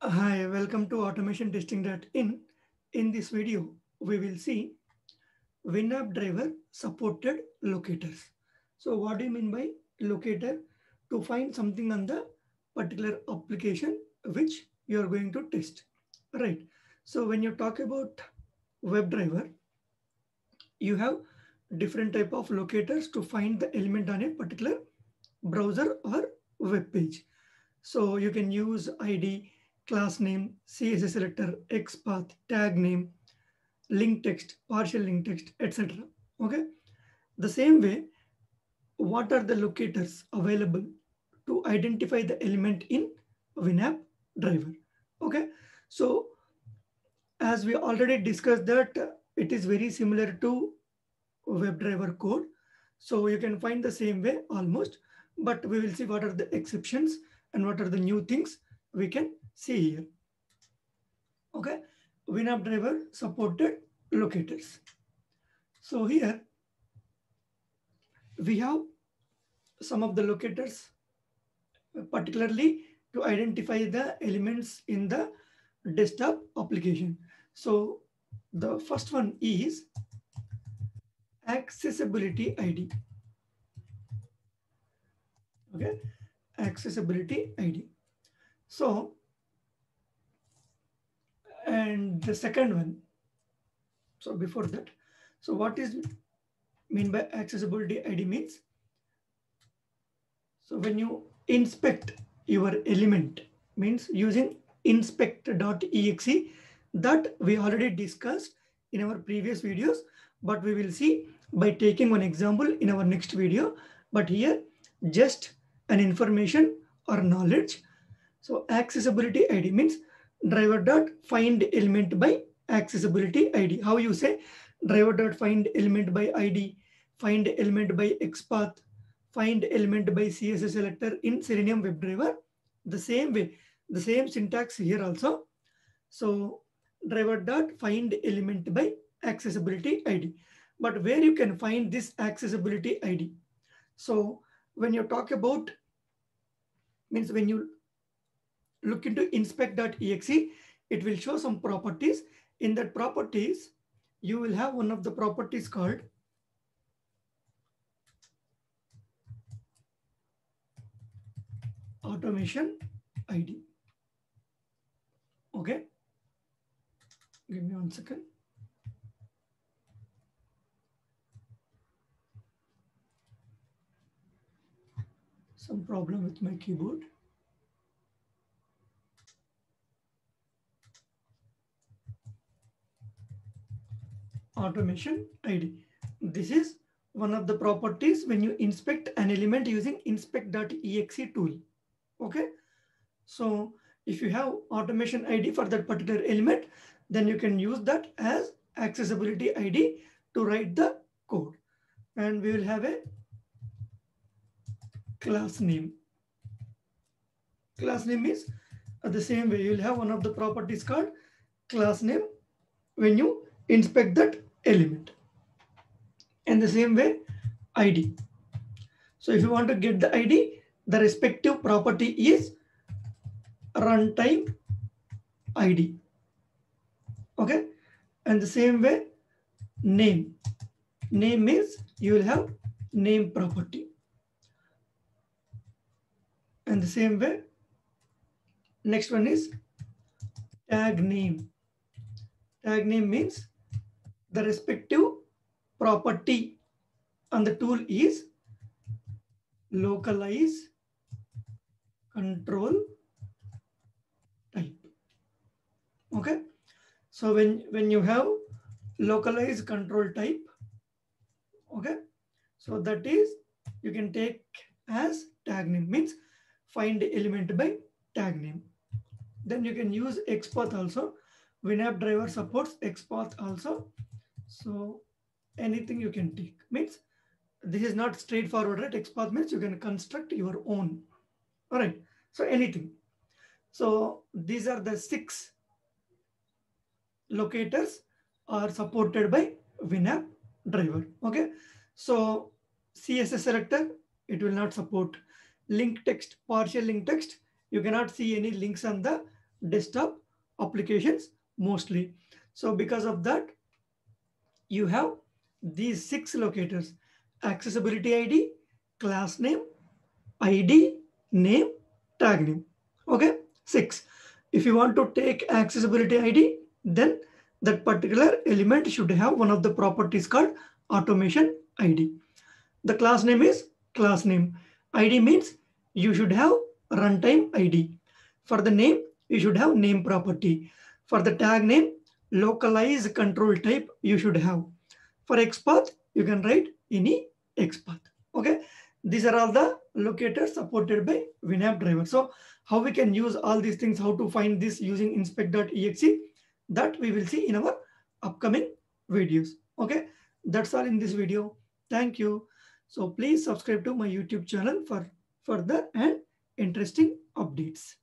Hi, welcome to automation-testing.in. In this video, we will see WinApp driver supported locators. So what do you mean by locator? To find something on the particular application which you are going to test, right? So when you talk about WebDriver, you have different type of locators to find the element on a particular browser or web page. So you can use ID, class name, CSS selector, XPath, tag name, link text, partial link text, etc. Okay. The same way, what are the locators available to identify the element in WinApp driver? Okay. So as we already discussed that it is very similar to WebDriver code. So you can find the same way almost, but we will see what are the exceptions and what are the new things we can see here. Okay, WinApp driver supported locators. So here we have some of the locators, particularly to identify the elements in the desktop application. So the first one is accessibility ID. Okay, accessibility ID. So, and the second one, so before that, so what is mean by accessibility ID means? So when you inspect your element, means using inspect.exe, that we already discussed in our previous videos, but we will see by taking one example in our next video. But here, just an information or knowledge. So accessibility ID means driver dot find element by accessibility ID. How you say driver dot find element by ID, find element by XPath, find element by CSS selector in Selenium WebDriver. The same way, the same syntax here also. So driver dot find element by accessibility ID. But where you can find this accessibility ID? So when you talk about, means when you look into inspect.exe, it will show some properties. In that properties, you will have one of the properties called automation ID. Okay, give me 1 second. Some problem with my keyboard. Automation ID. This is one of the properties when you inspect an element using inspect.exe tool. Okay, so if you have automation ID for that particular element, then you can use that as accessibility ID to write the code. And we will have a class name. Class name is the same way. You will have one of the properties called class name when you inspect that element. And the same way, ID. So if you want to get the ID, the respective property is runtime ID. Okay. And the same way, name. Name is you will have name property. And the same way, next one is tag name. Tag name means the respective property on the tool is localize control type. Okay. So when you have localize control type, okay, so that is you can take as tag name, means find element by tag name. Then you can use XPath also. WinApp driver supports XPath also. So anything you can take, means this is not straightforward, right? XPath means you can construct your own. All right. So anything. So these are the 6 locators are supported by WinApp driver. Okay. So CSS selector, it will not support. Link text, partial link text, you cannot see any links on the desktop applications mostly. So because of that, you have these 6 locators: accessibility ID, class name, ID, name, tag name. Okay, 6. If you want to take accessibility ID, then that particular element should have one of the properties called automation ID. The class name is class name. ID means you should have runtime ID. For the name, you should have name property. For the tag name, localized control type you should have. For XPath, you can write any XPath. Okay, these are all the locators supported by WinApp driver. So how we can use all these things, how to find this using inspect.exe, that we will see in our upcoming videos. Okay, that's all in this video. Thank you. So please subscribe to my YouTube channel for further and interesting updates.